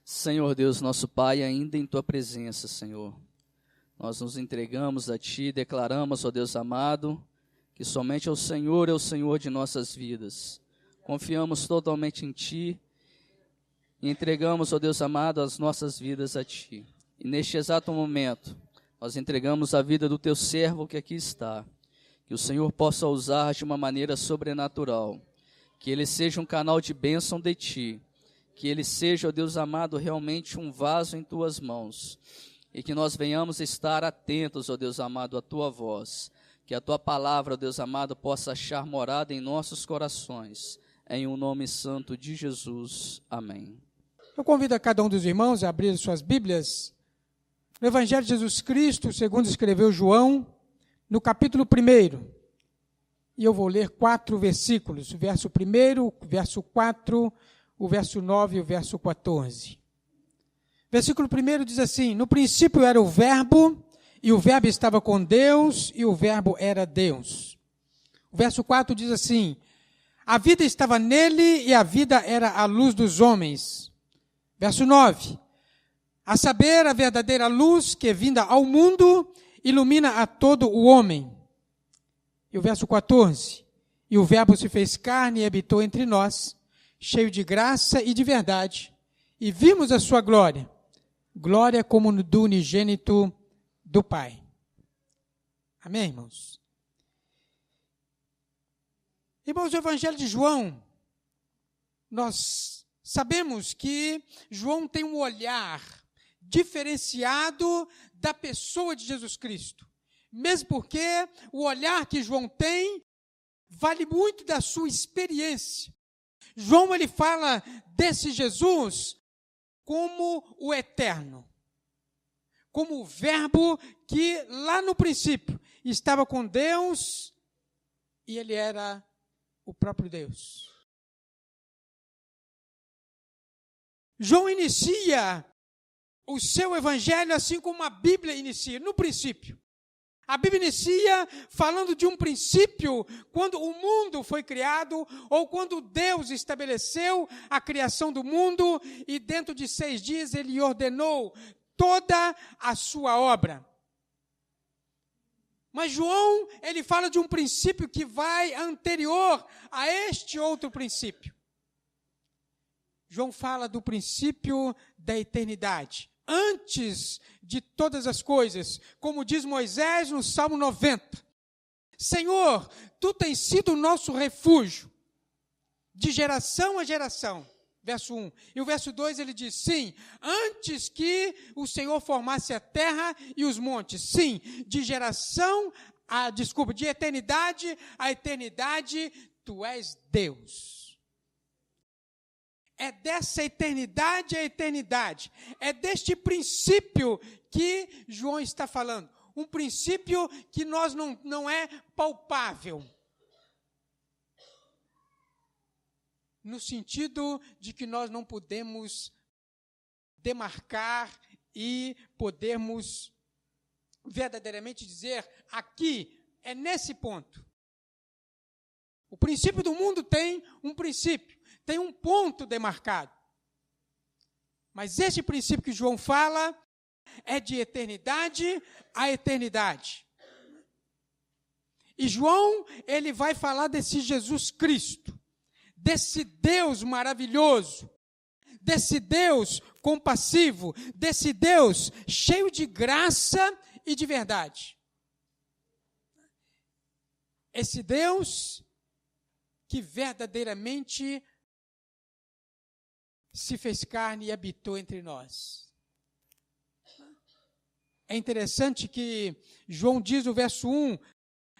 Senhor Deus, nosso Pai, ainda em Tua presença, Senhor, nós nos entregamos a Ti, declaramos, ó Deus amado, que somente o Senhor é o Senhor de nossas vidas. Confiamos totalmente em Ti e entregamos, ó Deus amado, as nossas vidas a Ti. E neste exato momento, nós entregamos a vida do Teu servo que aqui está. Que o Senhor possa usar de uma maneira sobrenatural. Que ele seja um canal de bênção de Ti. Que ele seja, ó Deus amado, realmente um vaso em Tuas mãos. E que nós venhamos estar atentos, ó Deus amado, à Tua voz. Que a Tua palavra, ó Deus amado, possa achar morada em nossos corações. Em o nome santo de Jesus. Amém. Eu convido a cada um dos irmãos a abrir suas Bíblias no Evangelho de Jesus Cristo, segundo escreveu João, no capítulo 1. E eu vou ler 4 versículos, o verso 1, o verso 4, o verso 9 e o verso 14. Versículo 1 diz assim: No princípio era o Verbo, e o Verbo estava com Deus, e o Verbo era Deus. O verso 4 diz assim: A vida estava nele, e a vida era a luz dos homens. Verso 9: A saber, a verdadeira luz que, vinda ao mundo, ilumina a todo o homem. E o verso 14: E o Verbo se fez carne e habitou entre nós, cheio de graça e de verdade, e vimos a sua glória, glória como do unigênito do Pai. Amém, irmãos? Irmãos, o Evangelho de João, nós sabemos que João tem um olhar diferenciado da pessoa de Jesus Cristo. Mesmo porque o olhar que João tem vale muito da sua experiência. João, ele fala desse Jesus como o eterno, como o Verbo que lá no princípio estava com Deus e ele era o próprio Deus. João inicia o seu evangelho assim como a Bíblia inicia, no princípio. A Bíblia inicia falando de um princípio, quando o mundo foi criado, ou quando Deus estabeleceu a criação do mundo, e dentro de 6 dias Ele ordenou toda a sua obra. Mas João, ele fala de um princípio que vai anterior a este outro princípio. João fala do princípio da eternidade. Antes de todas as coisas, como diz Moisés no Salmo 90. Senhor, Tu tens sido o nosso refúgio, de geração a geração. Verso 1. E o verso 2 ele diz, sim, antes que o Senhor formasse a terra e os montes. Sim, de eternidade a eternidade, Tu és Deus. É dessa eternidade a eternidade. É deste princípio que João está falando. Um princípio que não é palpável. No sentido de que nós não podemos demarcar e podermos verdadeiramente dizer, aqui, é nesse ponto. O princípio do mundo tem um princípio. Tem um ponto demarcado. Mas este princípio que João fala é de eternidade a eternidade. E João, ele vai falar desse Jesus Cristo, desse Deus maravilhoso, desse Deus compassivo, desse Deus cheio de graça e de verdade. Esse Deus que verdadeiramente se fez carne e habitou entre nós. É interessante que João diz no verso 1,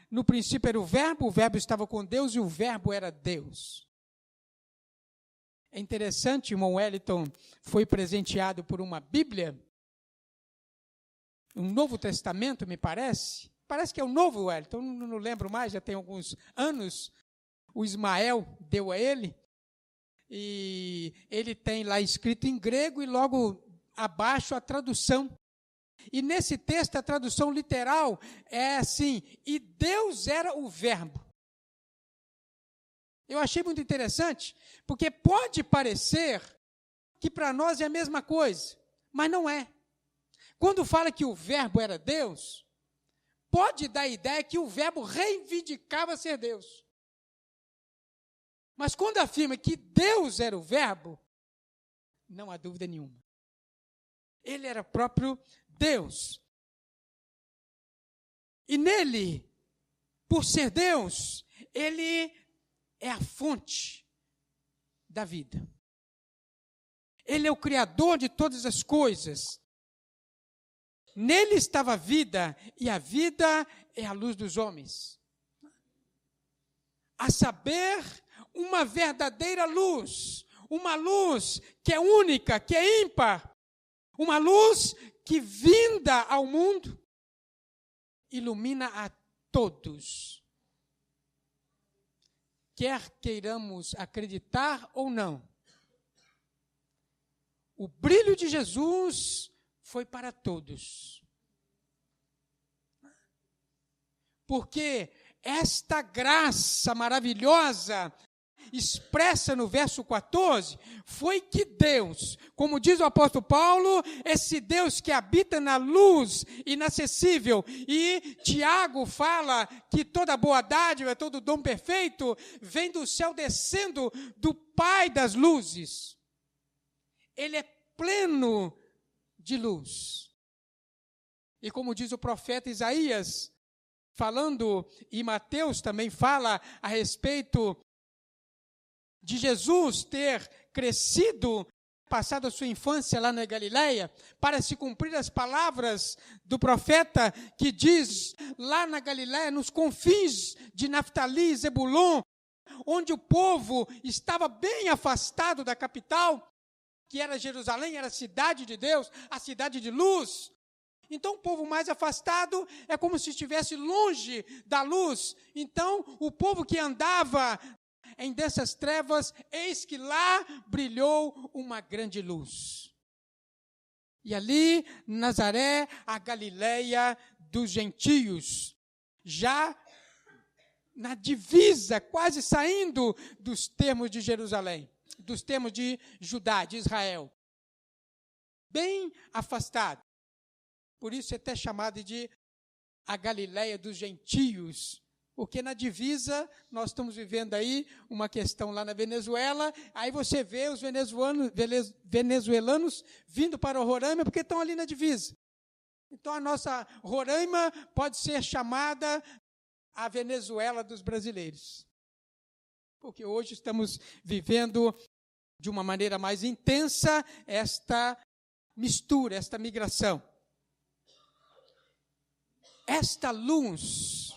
no princípio era o Verbo estava com Deus e o Verbo era Deus. É interessante, irmão Wellington foi presenteado por uma Bíblia, um Novo Testamento, me parece. Parece que é o Novo, Wellington, não lembro mais, já tem alguns anos. O Ismael deu a ele. E ele tem lá escrito em grego e logo abaixo a tradução. E nesse texto a tradução literal é assim, e Deus era o Verbo. Eu achei muito interessante, porque pode parecer que para nós é a mesma coisa, mas não é. Quando fala que o verbo era Deus, pode dar a ideia que o verbo reivindicava ser Deus. Mas quando afirma que Deus era o verbo, não há dúvida nenhuma. Ele era próprio Deus. E nele, por ser Deus, ele é a fonte da vida. Ele é o criador de todas as coisas. Nele estava a vida, e a vida é a luz dos homens. A saber, uma verdadeira luz, uma luz que é única, que é ímpar, uma luz que, vinda ao mundo, ilumina a todos. Quer queiramos acreditar ou não, o brilho de Jesus foi para todos. Porque esta graça maravilhosa, expressa no verso 14, foi que Deus, como diz o apóstolo Paulo, esse Deus que habita na luz inacessível, e Tiago fala que toda boa dádiva, todo dom perfeito, vem do céu descendo do Pai das luzes. Ele é pleno de luz. E como diz o profeta Isaías, falando, e Mateus também fala a respeito de Jesus ter crescido, passado a sua infância lá na Galileia, para se cumprir as palavras do profeta que diz, lá na Galileia, nos confins de Naftali e Zebulon, onde o povo estava bem afastado da capital, que era Jerusalém, era a cidade de Deus, a cidade de luz. Então, o povo mais afastado é como se estivesse longe da luz. Então, o povo que andava em dessas trevas, eis que lá brilhou uma grande luz. E ali, Nazaré, a Galileia dos gentios, já na divisa, quase saindo dos termos de Jerusalém, dos termos de Judá, de Israel. Bem afastado. Por isso é até chamado de a Galileia dos gentios, porque na divisa nós estamos vivendo aí uma questão lá na Venezuela, aí você vê os venezuelanos vindo para o Roraima porque estão ali na divisa. Então a nossa Roraima pode ser chamada a Venezuela dos brasileiros. Porque hoje estamos vivendo de uma maneira mais intensa esta mistura, esta migração. Esta luz,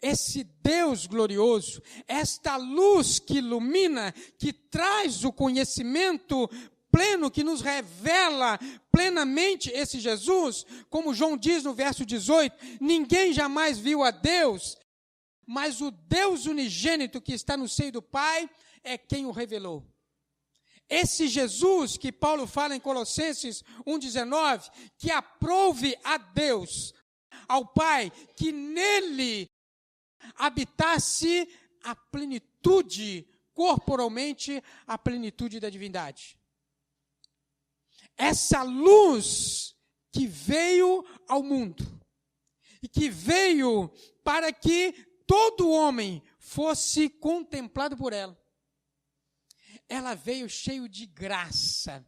esse Deus glorioso, esta luz que ilumina, que traz o conhecimento pleno, que nos revela plenamente esse Jesus, como João diz no verso 18, ninguém jamais viu a Deus, mas o Deus unigênito que está no seio do Pai é quem o revelou. Esse Jesus que Paulo fala em Colossenses 1,19, que aprove a Deus, ao Pai, que nele habitasse a plenitude, corporalmente, a plenitude da divindade. Essa luz que veio ao mundo, e que veio para que todo homem fosse contemplado por ela. Ela veio cheio de graça,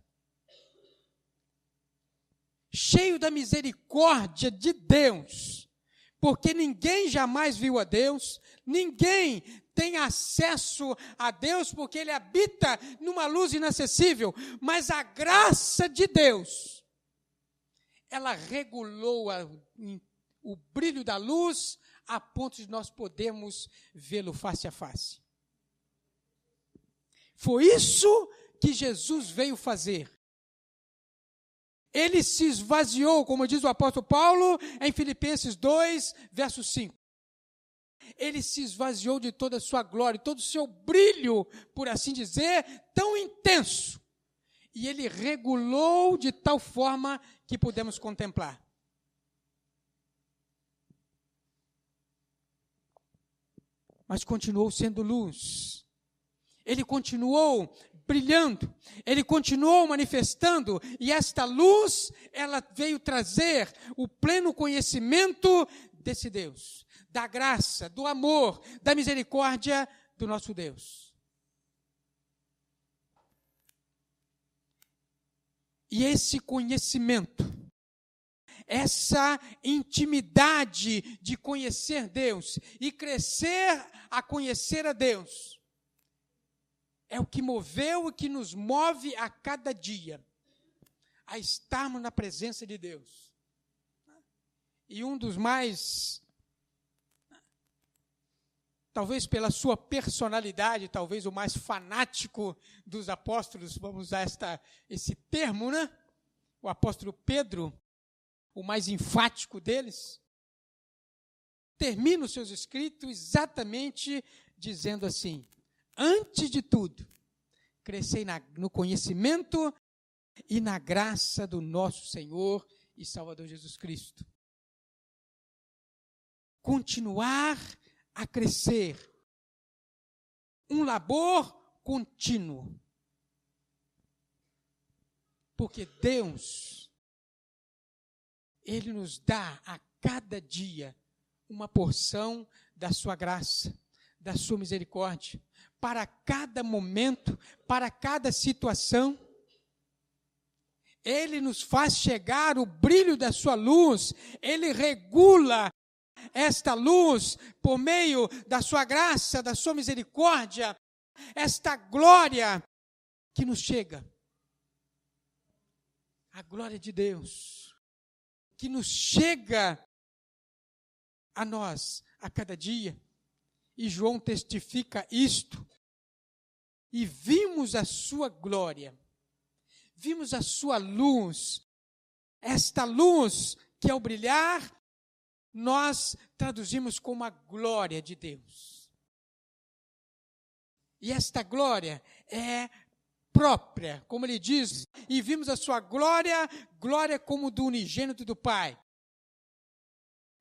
cheio da misericórdia de Deus, porque ninguém jamais viu a Deus, ninguém tem acesso a Deus, porque Ele habita numa luz inacessível, mas a graça de Deus, ela regulou o brilho da luz, a ponto de nós podermos vê-lo face a face. Foi isso que Jesus veio fazer. Ele se esvaziou, como diz o apóstolo Paulo, em Filipenses 2, verso 5. Ele se esvaziou de toda a sua glória, todo o seu brilho, por assim dizer, tão intenso. E ele regulou de tal forma que pudemos contemplar. Mas continuou sendo luz. Ele continuou brilhando, ele continuou manifestando, e esta luz, ela veio trazer o pleno conhecimento desse Deus, da graça, do amor, da misericórdia do nosso Deus. E esse conhecimento, essa intimidade de conhecer Deus e crescer a conhecer a Deus, é o que moveu e que nos move a cada dia a estarmos na presença de Deus. E um dos mais, talvez pela sua personalidade, talvez o mais fanático dos apóstolos, vamos usar esse termo, né? O apóstolo Pedro, o mais enfático deles, termina os seus escritos exatamente dizendo assim: antes de tudo, crescei no conhecimento e na graça do nosso Senhor e Salvador Jesus Cristo. Continuar a crescer. Um labor contínuo. Porque Deus, Ele nos dá a cada dia uma porção da sua graça, da sua misericórdia, para cada momento, para cada situação. Ele nos faz chegar o brilho da sua luz, Ele regula esta luz por meio da sua graça, da sua misericórdia, esta glória que nos chega. A glória de Deus, que nos chega a nós a cada dia. E João testifica isto. E vimos a sua glória, vimos a sua luz. Esta luz que ao brilhar, nós traduzimos como a glória de Deus. E esta glória é própria, como ele diz, e vimos a sua glória, glória como do unigênito do Pai.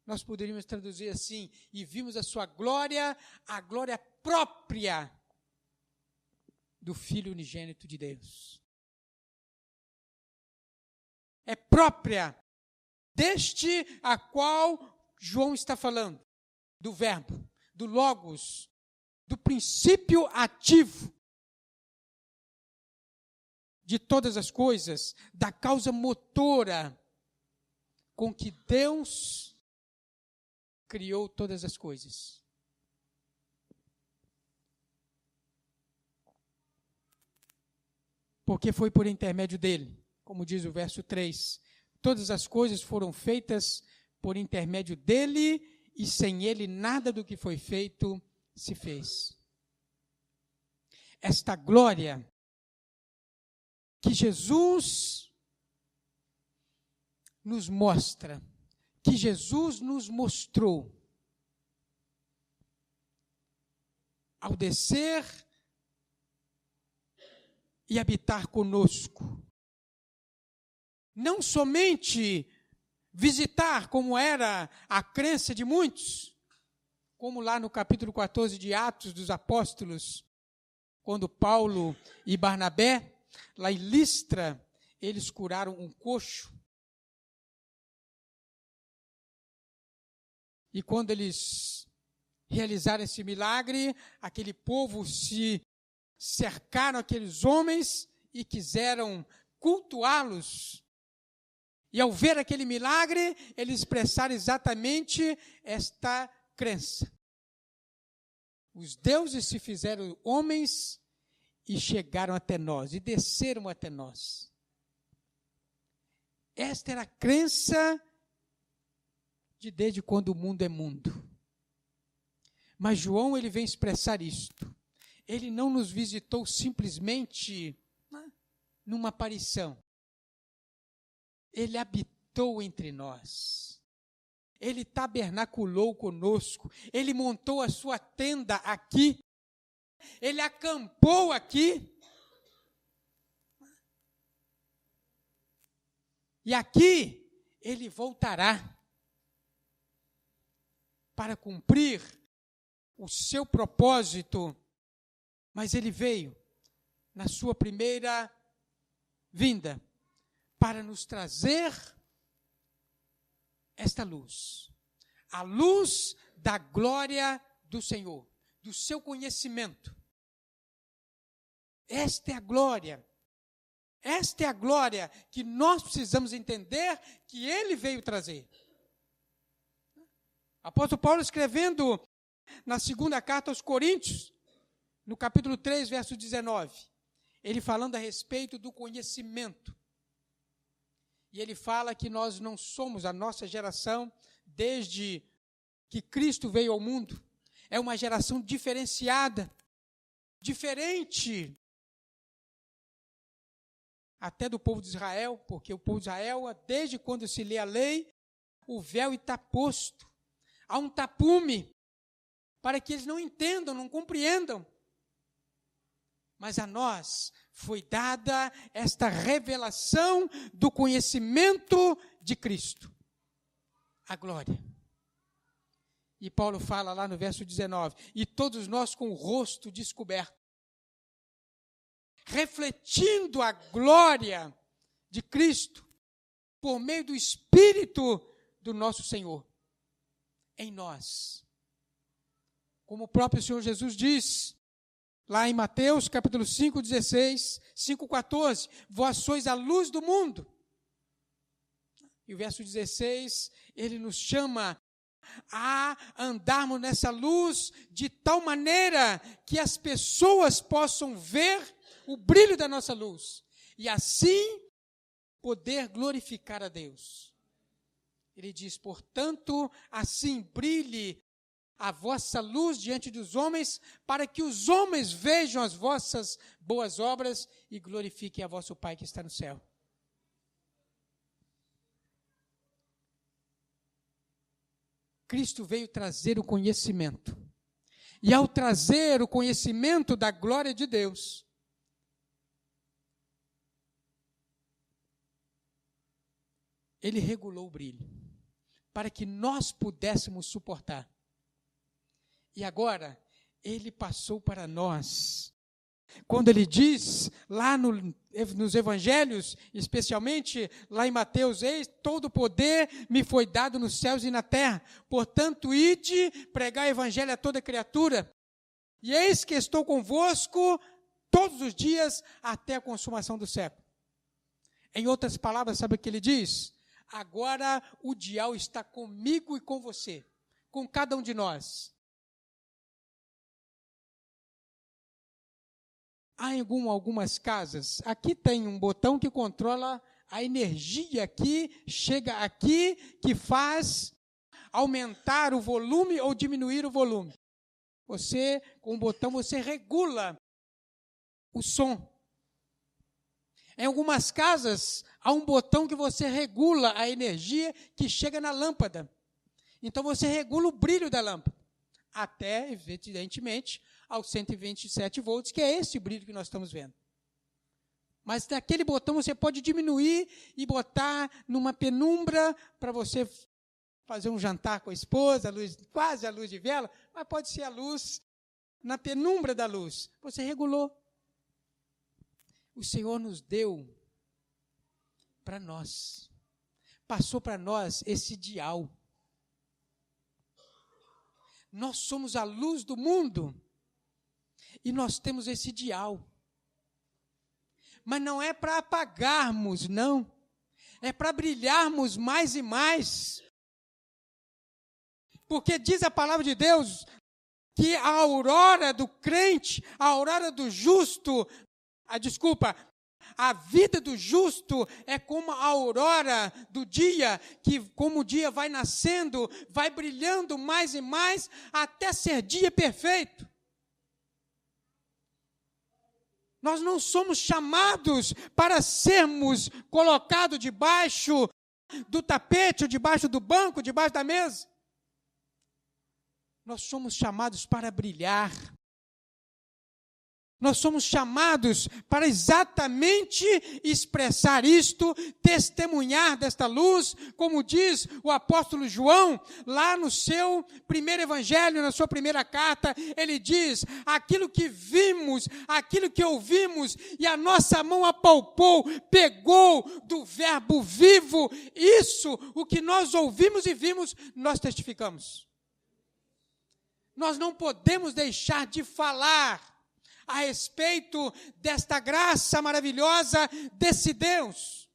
Nós poderíamos traduzir assim: e vimos a sua glória, a glória própria do Filho unigênito de Deus. É própria deste a qual João está falando, do verbo, do logos, do princípio ativo de todas as coisas, da causa motora com que Deus criou todas as coisas. Porque foi por intermédio dele, como diz o verso 3, todas as coisas foram feitas por intermédio dele, e sem ele nada do que foi feito se fez. Esta glória que Jesus nos mostra, que Jesus nos mostrou, ao descer e habitar conosco. Não somente visitar, como era a crença de muitos, como lá no capítulo 14 de Atos dos Apóstolos, quando Paulo e Barnabé, lá em Listra, eles curaram um coxo. E quando eles realizaram esse milagre, aquele povo se cercaram aqueles homens e quiseram cultuá-los. E ao ver aquele milagre, eles expressaram exatamente esta crença. Os deuses se fizeram homens e chegaram até nós, e desceram até nós. Esta era a crença desde quando o mundo é mundo. Mas João, ele vem expressar isto. Ele não nos visitou simplesmente numa aparição. Ele habitou entre nós. Ele tabernaculou conosco. Ele montou a sua tenda aqui. Ele acampou aqui. E aqui ele voltará para cumprir o seu propósito. Mas ele veio na sua primeira vinda, para nos trazer esta luz, a luz da glória do Senhor, do seu conhecimento. Esta é a glória que nós precisamos entender que Ele veio trazer. Apóstolo Paulo, escrevendo na segunda carta aos Coríntios, no capítulo 3, verso 19, ele falando a respeito do conhecimento. E ele fala que nós não somos, a nossa geração, desde que Cristo veio ao mundo, é uma geração diferenciada, diferente até do povo de Israel, porque o povo de Israel, desde quando se lê a lei, o véu está posto. Há um tapume para que eles não entendam, não compreendam. Mas a nós foi dada esta revelação do conhecimento de Cristo, a glória. E Paulo fala lá no verso 19, e todos nós com o rosto descoberto, refletindo a glória de Cristo, por meio do Espírito do nosso Senhor, em nós. Como o próprio Senhor Jesus diz, lá em Mateus, capítulo 5, 16, 5, 14, vós sois a luz do mundo. E o verso 16, ele nos chama a andarmos nessa luz de tal maneira que as pessoas possam ver o brilho da nossa luz e assim poder glorificar a Deus. Ele diz, portanto, assim brilhe a vossa luz diante dos homens, para que os homens vejam as vossas boas obras e glorifiquem a vosso Pai que está no céu. Cristo veio trazer o conhecimento. E ao trazer o conhecimento da glória de Deus, Ele regulou o brilho, para que nós pudéssemos suportar. E agora, Ele passou para nós. Quando Ele diz, lá nos Evangelhos, especialmente lá em Mateus, eis, todo o poder me foi dado nos céus e na terra. Portanto, ide, pregai o Evangelho a toda criatura. E eis que estou convosco todos os dias até a consumação do século. Em outras palavras, sabe o que Ele diz? Agora o dial está comigo e com você, com cada um de nós. Há em algumas casas, aqui tem um botão que controla a energia que chega aqui, que faz aumentar o volume ou diminuir o volume. Você, com o botão, você regula o som. Em algumas casas, há um botão que você regula a energia que chega na lâmpada. Então, você regula o brilho da lâmpada. Até, evidentemente, aos 127 volts, que é esse brilho que nós estamos vendo. Mas naquele botão você pode diminuir e botar numa penumbra para você fazer um jantar com a esposa, quase a luz de vela, mas pode ser a luz na penumbra da luz. Você regulou. O Senhor nos deu para nós. Passou para nós esse dial. Nós somos a luz do mundo. E nós temos esse dial. Mas não é para apagarmos, não. É para brilharmos mais e mais. Porque diz a palavra de Deus que a aurora do crente, a aurora do justo, a vida do justo é como a aurora do dia, que como o dia vai nascendo, vai brilhando mais e mais, até ser dia perfeito. Nós não somos chamados para sermos colocados debaixo do tapete, ou debaixo do banco, debaixo da mesa. Nós somos chamados para brilhar. Nós somos chamados para exatamente expressar isto, testemunhar desta luz, como diz o apóstolo João, lá no seu primeiro evangelho, na sua primeira carta, ele diz: aquilo que vimos, aquilo que ouvimos, e a nossa mão apalpou, pegou do verbo vivo, isso, o que nós ouvimos e vimos, nós testificamos. Nós não podemos deixar de falar a respeito desta graça maravilhosa desse Deus,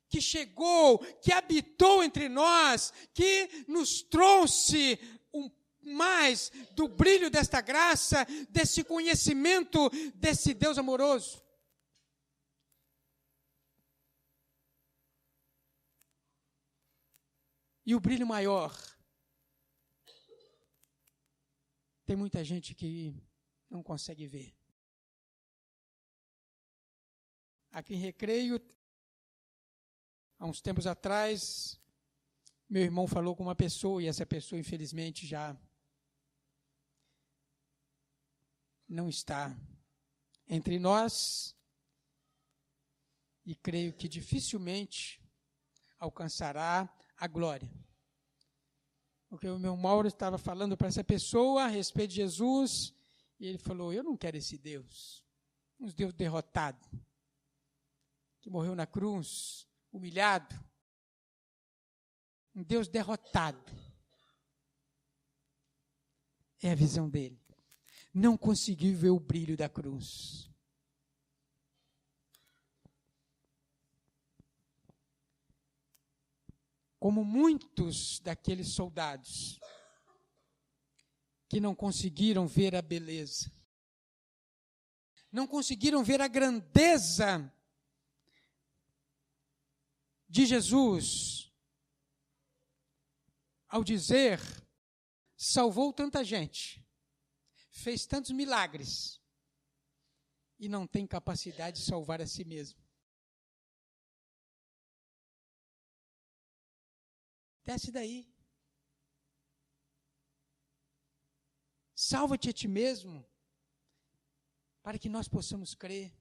que chegou, que habitou entre nós, que nos trouxe mais do brilho desta graça, desse conhecimento desse Deus amoroso. E o brilho maior, tem muita gente que não consegue ver. Aqui em Recreio, há uns tempos atrás, meu irmão falou com uma pessoa, e essa pessoa, infelizmente, já não está entre nós, e creio que dificilmente alcançará a glória. Porque o meu Mauro estava falando para essa pessoa a respeito de Jesus, e ele falou: eu não quero esse Deus, um Deus derrotado, que morreu na cruz, humilhado, um Deus derrotado. É a visão dele. Não conseguiu ver o brilho da cruz. Como muitos daqueles soldados que não conseguiram ver a beleza, não conseguiram ver a grandeza de Jesus, ao dizer: salvou tanta gente, fez tantos milagres, e não tem capacidade de salvar a si mesmo. Desce daí. Salva-te a ti mesmo, para que nós possamos crer.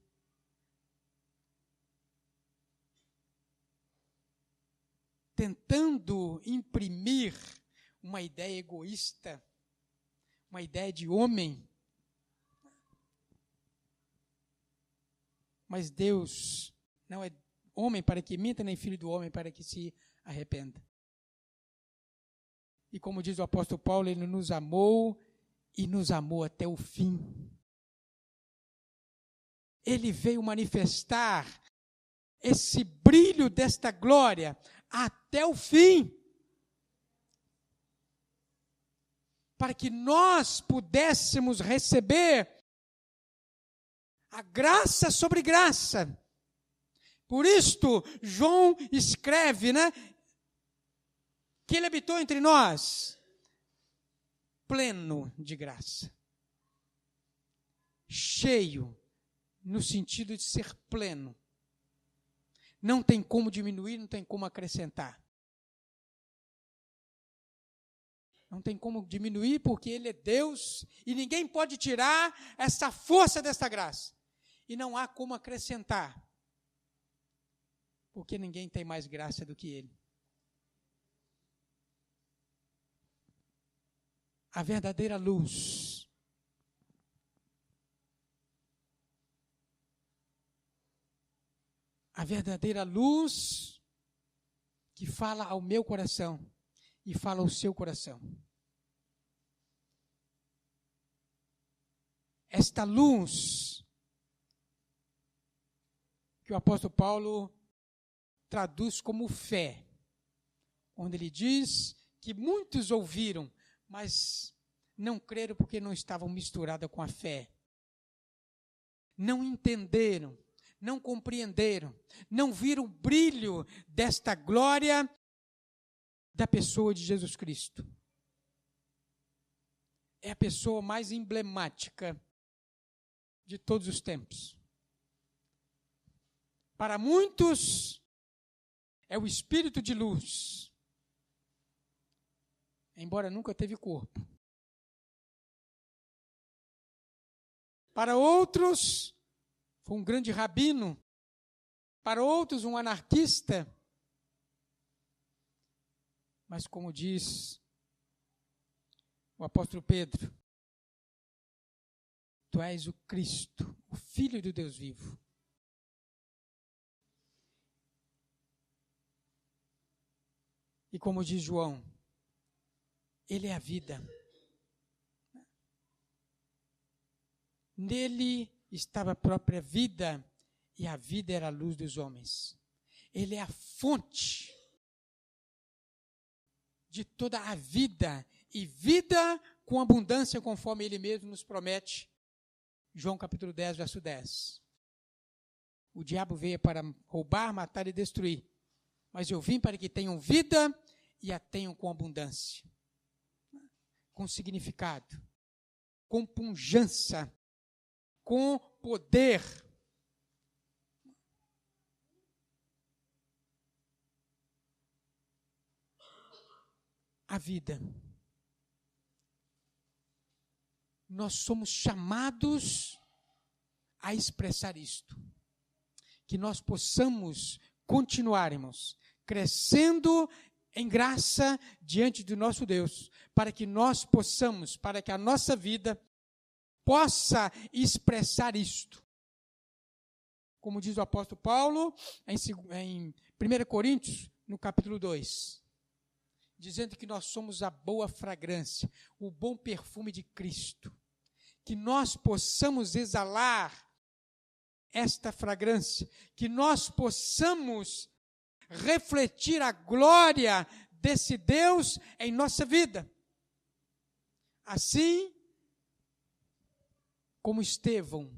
Tentando imprimir uma ideia egoísta, uma ideia de homem. Mas Deus não é homem para que minta, nem filho do homem para que se arrependa. E como diz o apóstolo Paulo, ele nos amou e nos amou até o fim. Ele veio manifestar esse brilho desta glória até o fim, para que nós pudéssemos receber a graça sobre graça. Por isto, João escreve, que ele habitou entre nós, pleno de graça, cheio, no sentido de ser pleno. Não tem como diminuir, não tem como acrescentar. Não tem como diminuir, porque ele é Deus, e ninguém pode tirar essa força desta graça. E não há como acrescentar, porque ninguém tem mais graça do que ele. A verdadeira luz. A verdadeira luz que fala ao meu coração e fala ao seu coração. Esta luz que o apóstolo Paulo traduz como fé, onde ele diz que muitos ouviram, mas não creram porque não estavam misturadas com a fé. Não entenderam, não compreenderam, não viram o brilho desta glória da pessoa de Jesus Cristo. É a pessoa mais emblemática de todos os tempos. Para muitos, é o Espírito de luz, embora nunca teve corpo. Para outros, foi um grande rabino. Para outros, um anarquista. Mas como diz o apóstolo Pedro, tu és o Cristo, o Filho do Deus vivo. E como diz João, ele é a vida. Nele estava a própria vida, e a vida era a luz dos homens. Ele é a fonte de toda a vida, e vida com abundância, conforme ele mesmo nos promete. João capítulo 10, verso 10. O diabo veio para roubar, matar e destruir. Mas eu vim para que tenham vida e a tenham com abundância. Com significado, com pujança, com poder. A vida. Nós somos chamados a expressar isto. Que nós possamos continuar, irmãos, crescendo em graça diante do nosso Deus, para que nós possamos, para que a nossa vida possa expressar isto. Como diz o apóstolo Paulo em 1 Coríntios, no capítulo 2, dizendo que nós somos a boa fragrância, o bom perfume de Cristo, que nós possamos exalar esta fragrância, que nós possamos refletir a glória desse Deus em nossa vida. Assim como Estevão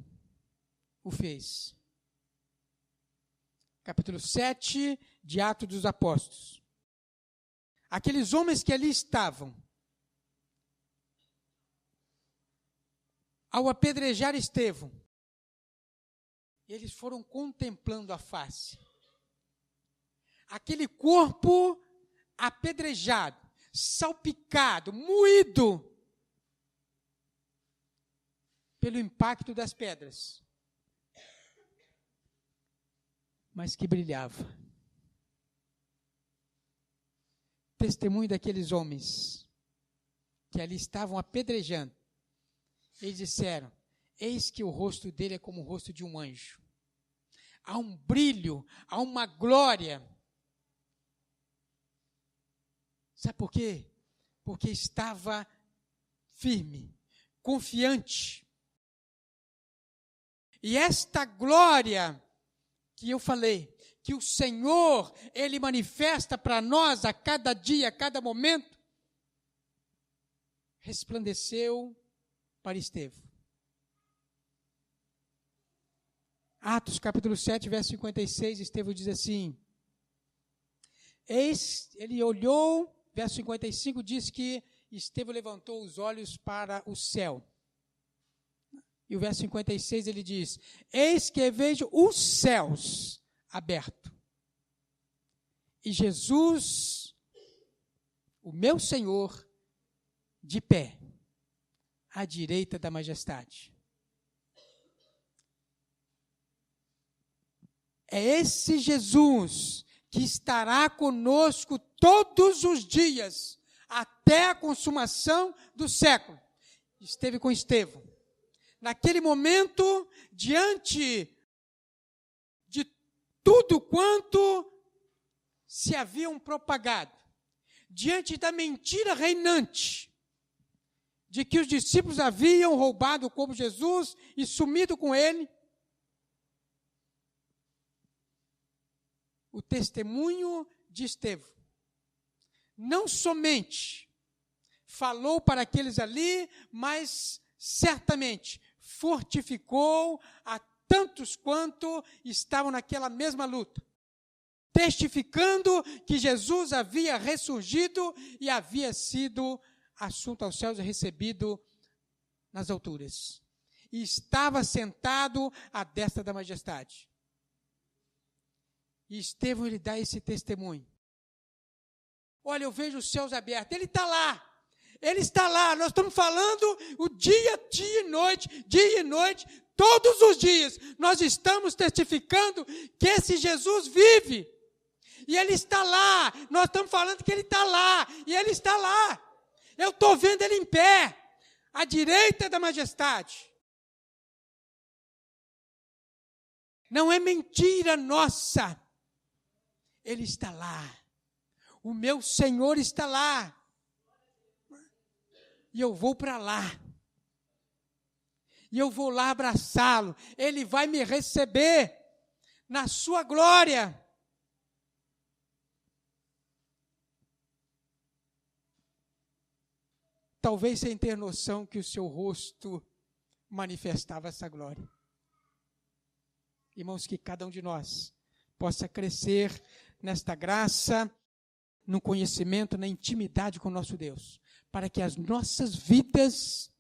o fez. Capítulo 7 de Atos dos Apóstolos. Aqueles homens que ali estavam, ao apedrejar Estevão, eles foram contemplando a face. Aquele corpo apedrejado, salpicado, moído pelo impacto das pedras, mas que brilhava. Testemunho daqueles homens que ali estavam apedrejando. Eles disseram: eis que o rosto dele é como o rosto de um anjo. Há um brilho, há uma glória. Sabe por quê? Porque estava firme, confiante. E esta glória que eu falei, que o Senhor, Ele manifesta para nós a cada dia, a cada momento, resplandeceu para Estevão. Atos capítulo 7, verso 56, Estevão diz assim, ele olhou, verso 55 diz que Estevão levantou os olhos para o céu. E o verso 56 ele diz, eis que vejo os céus abertos. E Jesus, o meu Senhor, de pé, à direita da majestade. É esse Jesus que estará conosco todos os dias, até a consumação do século. Esteve com Estevão. Naquele momento, diante de tudo quanto se haviam propagado, diante da mentira reinante, de que os discípulos haviam roubado o corpo de Jesus e sumido com ele, o testemunho de Estevão não somente falou para aqueles ali, mas certamente fortificou a tantos quanto estavam naquela mesma luta, testificando que Jesus havia ressurgido e havia sido assunto aos céus e recebido nas alturas. E estava sentado à destra da majestade. E Estevão, ele dá esse testemunho. Olha, eu vejo os céus abertos. Ele está lá. Ele está lá. Nós estamos falando o dia e noite, todos os dias. Nós estamos testificando que esse Jesus vive. E Ele está lá. Nós estamos falando que Ele está lá. E Ele está lá. Eu estou vendo Ele em pé, à direita da majestade. Não é mentira nossa. Ele está lá. O meu Senhor está lá. E eu vou para lá. E eu vou lá abraçá-lo. Ele vai me receber na sua glória. Talvez sem ter noção que o seu rosto manifestava essa glória. Irmãos, que cada um de nós possa crescer nesta graça, no conhecimento, na intimidade com o nosso Deus, para que as nossas vidas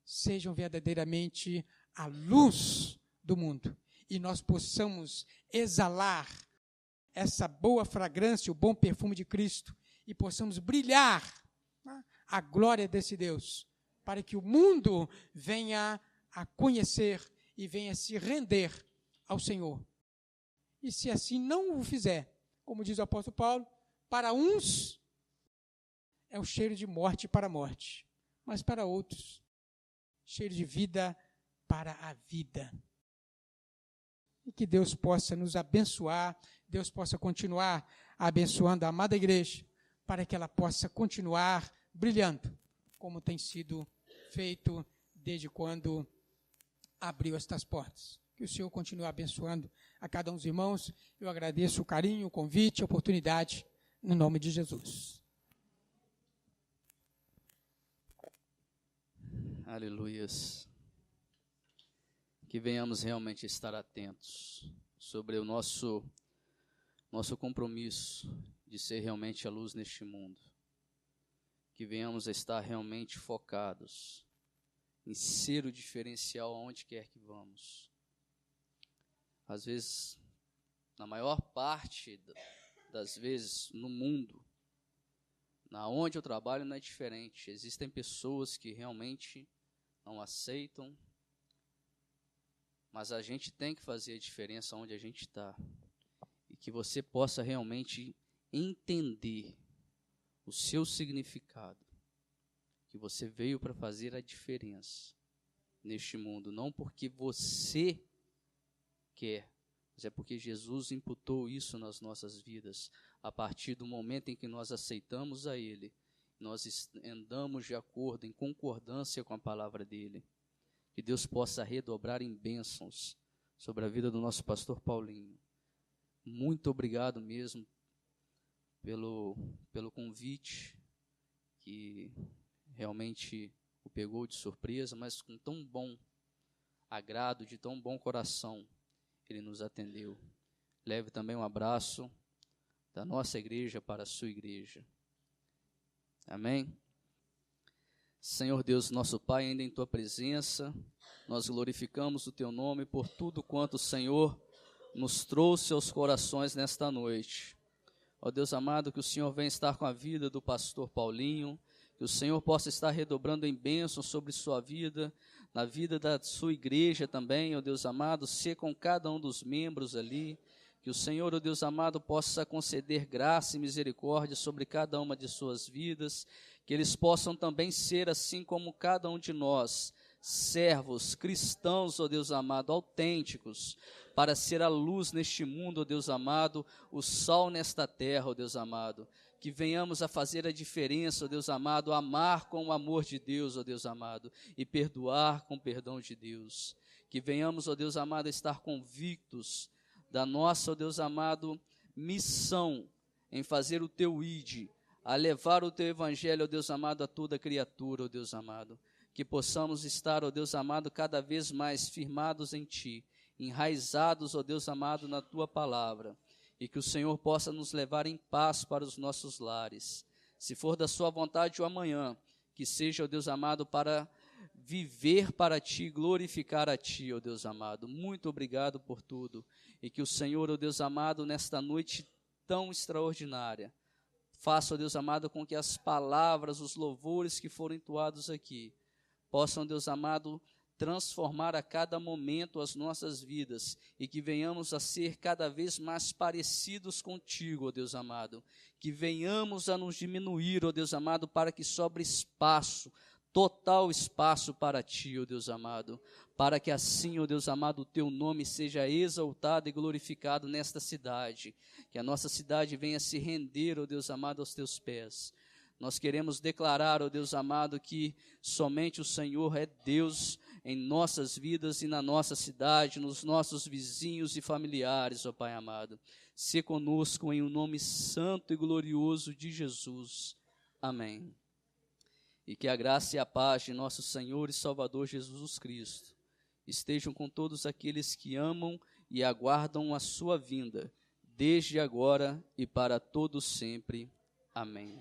sejam verdadeiramente a luz do mundo e nós possamos exalar essa boa fragrância, o bom perfume de Cristo e possamos brilhar a glória desse Deus, para que o mundo venha a conhecer e venha se render ao Senhor. E se assim não o fizer, como diz o apóstolo Paulo, para uns é o cheiro de morte para a morte, mas para outros, cheiro de vida para a vida. E que Deus possa nos abençoar, Deus possa continuar abençoando a amada igreja, para que ela possa continuar brilhando, como tem sido feito desde quando abriu estas portas. Que o Senhor continue abençoando a cada um dos irmãos. Eu agradeço o carinho, o convite, a oportunidade, no nome de Jesus. Aleluias. Que venhamos realmente estar atentos sobre o nosso compromisso de ser realmente a luz neste mundo. Que venhamos a estar realmente focados em ser o diferencial aonde quer que vamos. Às vezes, na maior parte das vezes no mundo, na onde eu trabalho não é diferente. Existem pessoas que realmente não aceitam, mas a gente tem que fazer a diferença onde a gente está. E que você possa realmente entender o seu significado. Que você veio para fazer a diferença neste mundo, não porque você quer, mas é porque Jesus imputou isso nas nossas vidas. A partir do momento em que nós aceitamos a Ele, nós andamos de acordo, em concordância com a palavra dEle. Que Deus possa redobrar em bênçãos sobre a vida do nosso pastor Paulinho. Muito obrigado mesmo pelo convite, que realmente o pegou de surpresa, mas com tão bom agrado, de tão bom coração, ele nos atendeu. Leve também um abraço da nossa igreja para a sua igreja. Amém? Senhor Deus, nosso Pai, ainda em Tua presença, nós glorificamos o Teu nome por tudo quanto o Senhor nos trouxe aos corações nesta noite. Ó Deus amado, que o Senhor venha estar com a vida do pastor Paulinho, que o Senhor possa estar redobrando em bênçãos sobre sua vida, na vida da sua igreja também, ó Deus amado, ser com cada um dos membros ali, que o Senhor, ó Deus amado, possa conceder graça e misericórdia sobre cada uma de suas vidas, que eles possam também ser assim como cada um de nós, servos, cristãos, ó Deus amado, autênticos, para ser a luz neste mundo, ó Deus amado, o sal nesta terra, ó Deus amado, que venhamos a fazer a diferença, ó Deus amado, amar com o amor de Deus, ó Deus amado, e perdoar com o perdão de Deus, que venhamos, ó Deus amado, a estar convictos da nossa, ó Deus amado, missão em fazer o Teu ID, a levar o Teu Evangelho, ó Deus amado, a toda criatura, ó Deus amado, que possamos estar, ó Deus amado, cada vez mais firmados em Ti, enraizados, ó Deus amado, na Tua palavra, e que o Senhor possa nos levar em paz para os nossos lares. Se for da Sua vontade o amanhã, que seja, ó Deus amado, para viver para Ti, glorificar a Ti, ó Deus amado. Muito obrigado por tudo, e que o Senhor, ó Deus amado, nesta noite tão extraordinária, Faça, ó Deus amado, com que as palavras, os louvores que foram entoados aqui, possam, Deus amado, transformar a cada momento as nossas vidas e que venhamos a ser cada vez mais parecidos contigo, ó Deus amado. Que venhamos a nos diminuir, ó Deus amado, para que sobre espaço, total espaço para ti, ó Deus amado. Para que assim, ó Deus amado, o teu nome seja exaltado e glorificado nesta cidade. Que a nossa cidade venha se render, ó Deus amado, aos teus pés. Nós queremos declarar, ó Deus amado, que somente o Senhor é Deus em nossas vidas e na nossa cidade, nos nossos vizinhos e familiares, ó Pai amado. Se conosco em o nome santo e glorioso de Jesus. Amém. E que a graça e a paz de nosso Senhor e Salvador Jesus Cristo estejam com todos aqueles que amam e aguardam a sua vinda, desde agora e para todo sempre. Amém.